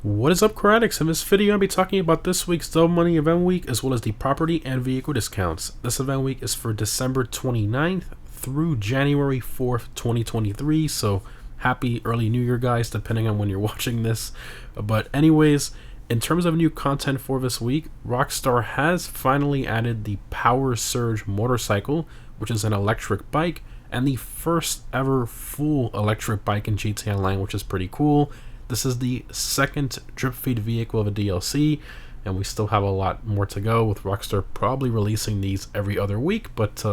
What is up, car addicts? In this video, I'll be talking about this week's Double Money Event Week as well as the property and vehicle discounts. This event week is for December 29th through January 4th, 2023. So happy early New Year, guys, depending on when you're watching this. But anyways, in terms of new content for this week, Rockstar has finally added the Power Surge motorcycle, which is an electric bike, and the first ever full electric bike in GTA Online, which is pretty cool. This is the second drip feed vehicle of a DLC, and we still have a lot more to go, with Rockstar probably releasing these every other week. But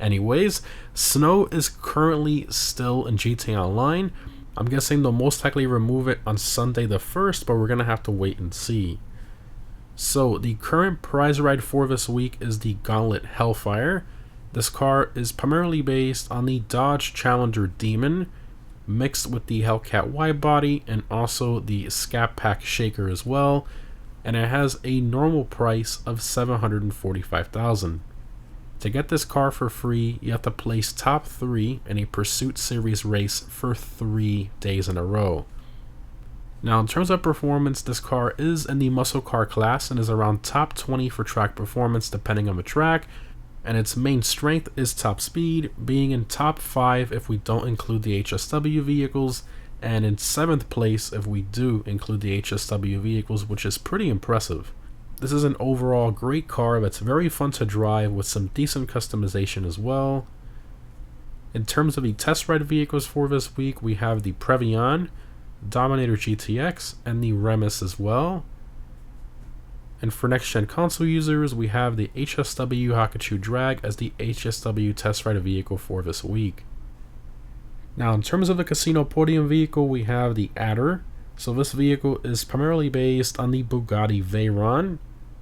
anyways, snow is currently still in GTA Online. I'm guessing they'll most likely remove it on Sunday the 1st, but we're going to have to wait and see. So the current prize ride for this week is the Gauntlet Hellfire. This car is primarily based on the Dodge Challenger Demon, mixed with the Hellcat wide body and also the Scat Pack Shaker as well, and it has a normal price of $745,000. To get this car for free, you have to place top 3 in a Pursuit Series race for 3 days in a row. Now, in terms of performance, this car is in the muscle car class and is around top 20 for track performance depending on the track, and its main strength is top speed, being in top 5 if we don't include the HSW vehicles, and in 7th place if we do include the HSW vehicles, which is pretty impressive. This is an overall great car that's very fun to drive with some decent customization as well. In terms of the test ride vehicles for this week, we have the Previon, Dominator GTX, and the Remus as well. And for next-gen console users, we have the HSW Hakuchu Drag as the HSW test ride vehicle for this week. Now, in terms of the casino podium vehicle, we have the Adder. So this vehicle is primarily based on the Bugatti Veyron,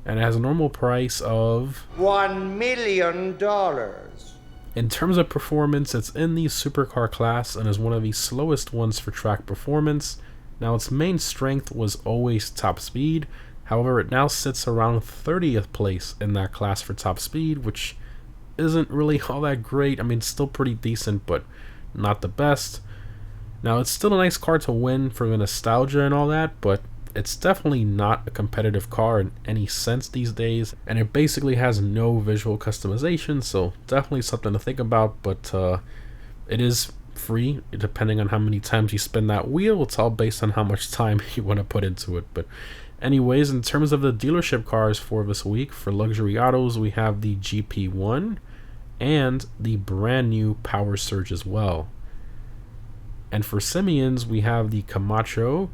and it has a normal price of $1 million. In terms of performance, it's in the supercar class and is one of the slowest ones for track performance. Now, its main strength was always top speed. However, it now sits around 30th place in that class for top speed, which isn't really all that great. I mean, it's still pretty decent, but not the best. Now, it's still a nice car to win for the nostalgia and all that, but it's definitely not a competitive car in any sense these days, and it basically has no visual customization, so definitely something to think about. But it is free depending on how many times you spin that wheel. It's all based on how much time you want to put into it. But anyways, in terms of the dealership cars for this week, for luxury autos, we have the GP1 and the brand new Power Surge as well. And for Simeons, we have the Camacho,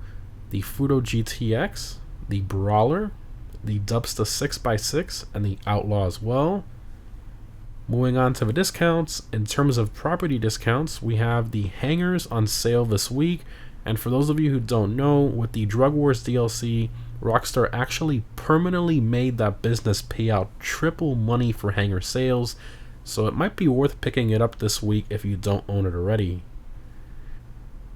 the Fudo GTX, the Brawler, the Dubsta 6x6, and the Outlaw as well. Moving on to the discounts, in terms of property discounts, we have the hangars on sale this week. And for those of you who don't know, with the Drug Wars DLC, Rockstar actually permanently made that business pay out triple money for hangar sales, so it might be worth picking it up this week if you don't own it already.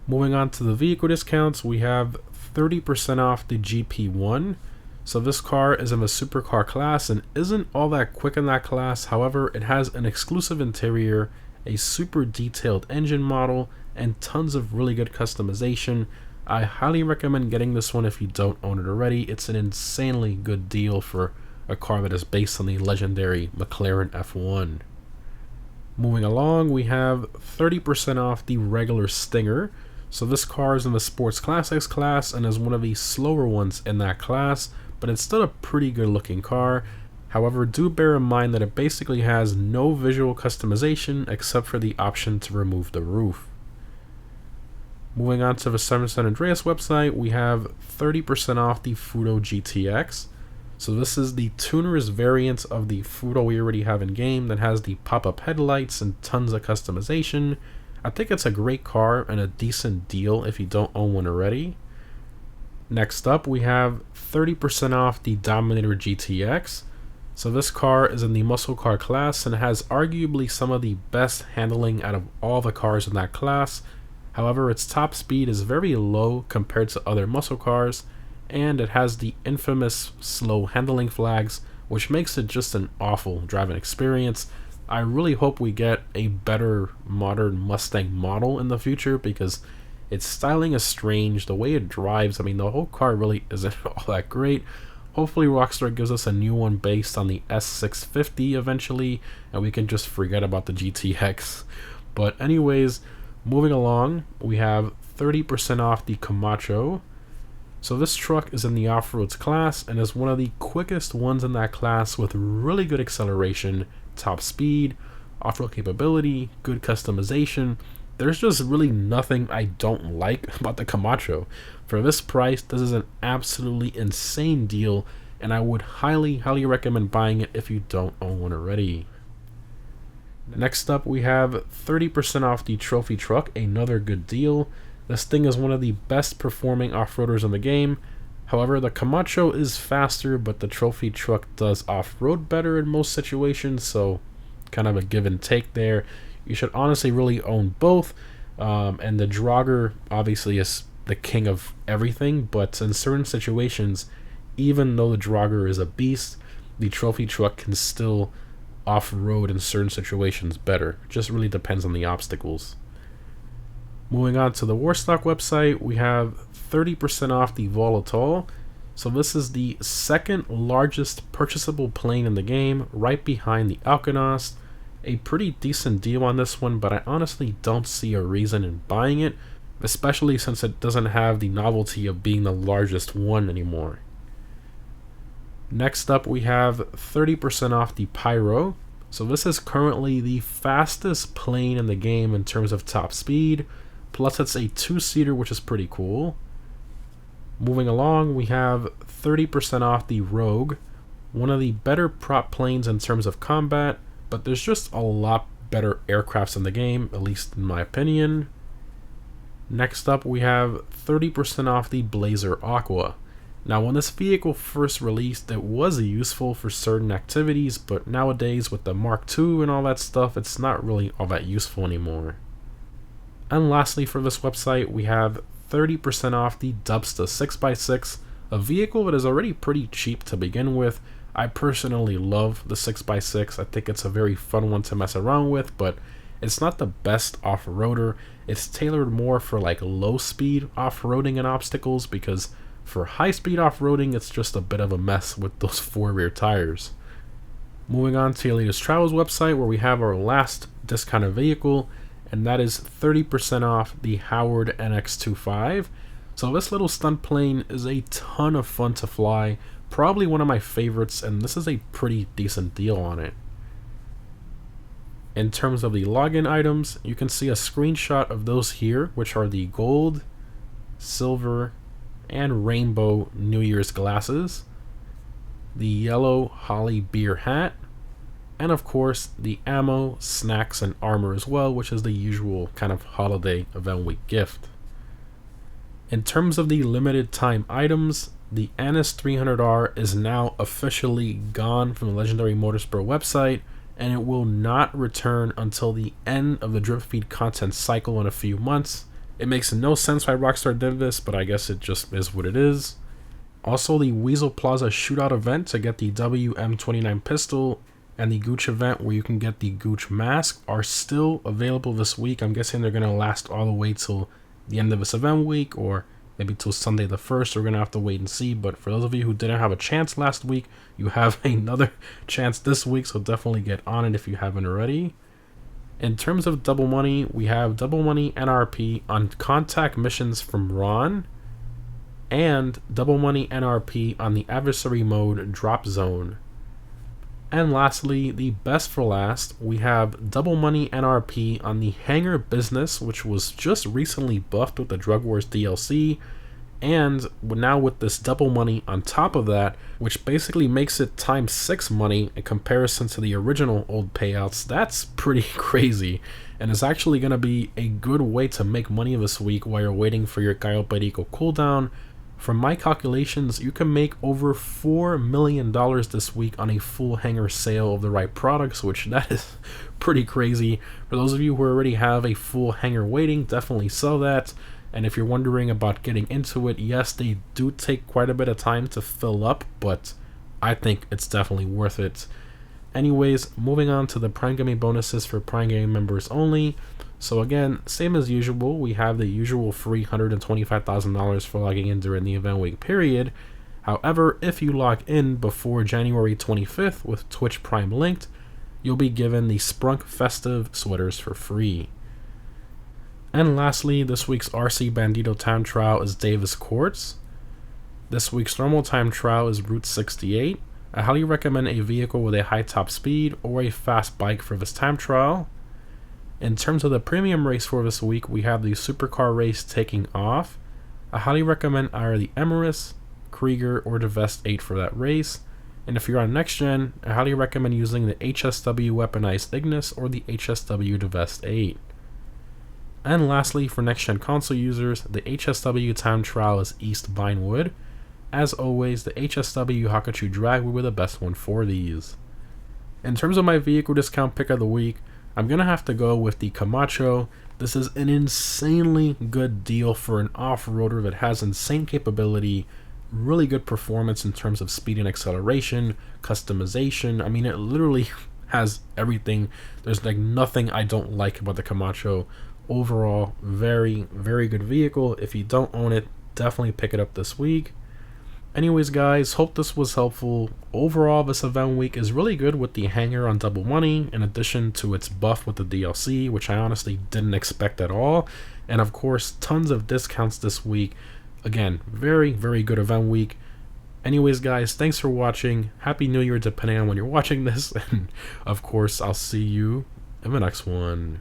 Moving on to the vehicle discounts, we have 30% off the GP1. So this car is in the supercar class and isn't all that quick in that class. However, it has an exclusive interior, a super detailed engine model, and tons of really good customization. I highly recommend getting this one if you don't own it already. It's an insanely good deal for a car that is based on the legendary McLaren F1. Moving along, we have 30% off the regular Stinger. So this car is in the Sports Classics class and is one of the slower ones in that class, but it's still a pretty good looking car. However, do bear in mind that it basically has no visual customization except for the option to remove the roof. Moving on to the 7 San Andreas website, we have 30% off the Fudo GTX. So this is the tuner's variant of the Fudo we already have in game that has the pop-up headlights and tons of customization. I think it's a great car and a decent deal if you don't own one already. Next up, we have 30% off the Dominator GTX. So this car is in the muscle car class and has arguably some of the best handling out of all the cars in that class. However, its top speed is very low compared to other muscle cars, and it has the infamous slow handling flags, which makes it just an awful driving experience. I really hope we get a better modern Mustang model in the future, because Its styling is strange, the way it drives, I mean, the whole car really isn't all that great. Hopefully Rockstar gives us a new one based on the S650 eventually, and we can just forget about the GTX. But anyways, moving along, we have 30% off the Camacho. So this truck is in the off-roads class and is one of the quickest ones in that class with really good acceleration, top speed, off-road capability, good customization. There's just really nothing I don't like about the Camacho. For this price, this is an absolutely insane deal, and I would highly recommend buying it if you don't own one already. Next up, we have 30% off the Trophy Truck, another good deal. This thing is one of the best performing off-roaders in the game. However, the Camacho is faster, but the Trophy Truck does off-road better in most situations, so kind of a give and take there. You should honestly really own both, and the Draugr obviously is the king of everything, but in certain situations, even though the Draugr is a beast, the Trophy Truck can still off-road in certain situations better. It just really depends on the obstacles. Moving on to the Warstock website, we have 30% off the Volatile. So this is the second largest purchasable plane in the game, right behind the Alkonost. A pretty decent deal on this one, but I honestly don't see a reason in buying it, especially since it doesn't have the novelty of being the largest one anymore. Next up, we have 30% off the Pyro. So this is currently the fastest plane in the game in terms of top speed, plus it's a two-seater, which is pretty cool. Moving along, we have 30% off the Rogue, one of the better prop planes in terms of combat, but there's just a lot better aircrafts in the game, at least in my opinion. Next up, we have 30% off the Blazer Aqua. Now, when this vehicle first released, it was useful for certain activities, but nowadays with the Mark II and all that stuff, it's not really all that useful anymore. And lastly, for this website, we have 30% off the Dubsta 6x6, a vehicle that is already pretty cheap to begin with. I personally love the 6x6. I think it's a very fun one to mess around with, but it's not the best off-roader. It's tailored more for like low-speed off-roading and obstacles, because for high-speed off-roading, it's just a bit of a mess with those four rear tires. Moving on to Latest Travels website, where we have our last discounted vehicle, and that is 30% off the Howard NX25. So this little stunt plane is a ton of fun to fly, probably one of my favorites, and this is a pretty decent deal on it. In terms of the login items, you can see a screenshot of those here, which are the gold, silver, and rainbow New Year's glasses, the yellow Holly beer hat, and of course the ammo, snacks, and armor as well, which is the usual kind of holiday event week gift. In terms of the limited time items, the Annis 300R is now officially gone from the Legendary Motorsport website, and it will not return until the end of the drip feed content cycle in a few months. It makes no sense why Rockstar did this, but I guess it just is what it is. Also, the Weasel Plaza shootout event to get the WM29 pistol and the Gooch event where you can get the Gooch mask are still available this week. I'm guessing they're going to last all the way till the end of this event week, or maybe till Sunday the 1st. We're going to have to wait and see, but for those of you who didn't have a chance last week, you have another chance this week, so definitely get on it if you haven't already. In terms of double money, we have double money NRP on contact missions from Ron, and double money NRP on the adversary mode drop zone. And lastly, the best for last, we have double money NRP on the Hangar Business, which was just recently buffed with the Drug Wars DLC, and now with this double money on top of that, which basically makes it times 6 money in comparison to the original old payouts. That's pretty crazy, and it's actually going to be a good way to make money this week while you're waiting for your Gallo Perico cooldown. From my calculations, you can make over $4 million this week on a full Hangar sale of the right products, which that is pretty crazy. For those of you who already have a full Hangar waiting, definitely sell that. And if you're wondering about getting into it, yes, they do take quite a bit of time to fill up, but I think it's definitely worth it. Anyways, moving on to the Prime Gaming bonuses for Prime Gaming members only. So again, same as usual, we have the usual free $125,000 for logging in during the event week period. However, if you log in before January 25th with Twitch Prime linked, you'll be given the Sprunk Festive sweaters for free. And lastly, this week's RC Bandito time trial is Davis Courts. This week's normal time trial is Route 68. I highly recommend a vehicle with a high top speed or a fast bike for this time trial. In terms of the premium race for this week, we have the supercar race taking off. I highly recommend either the Emirates, Krieger, or the Vest 8 for that race. And if you're on next gen, I highly recommend using the HSW Weaponized Ignis or the HSW Vest 8. And lastly, for next gen console users, the HSW time trial is East Vinewood. As always, the HSW Hakachu Drag will be the best one for these. In terms of my vehicle discount pick of the week, I'm going to have to go with the Camacho. This is an insanely good deal for an off-roader that has insane capability, really good performance in terms of speed and acceleration, customization. I mean, it literally has everything. There's like nothing I don't like about the Camacho. Overall, very, very good vehicle. If you don't own it, definitely pick it up this week. Anyways, guys, hope this was helpful. Overall, this event week is really good with the hanger on Double Money, in addition to its buff with the DLC, which I honestly didn't expect at all. And of course, tons of discounts this week. Again, very, very good event week. Anyways, guys, thanks for watching. Happy New Year, depending on when you're watching this. And of course, I'll see you in the next one.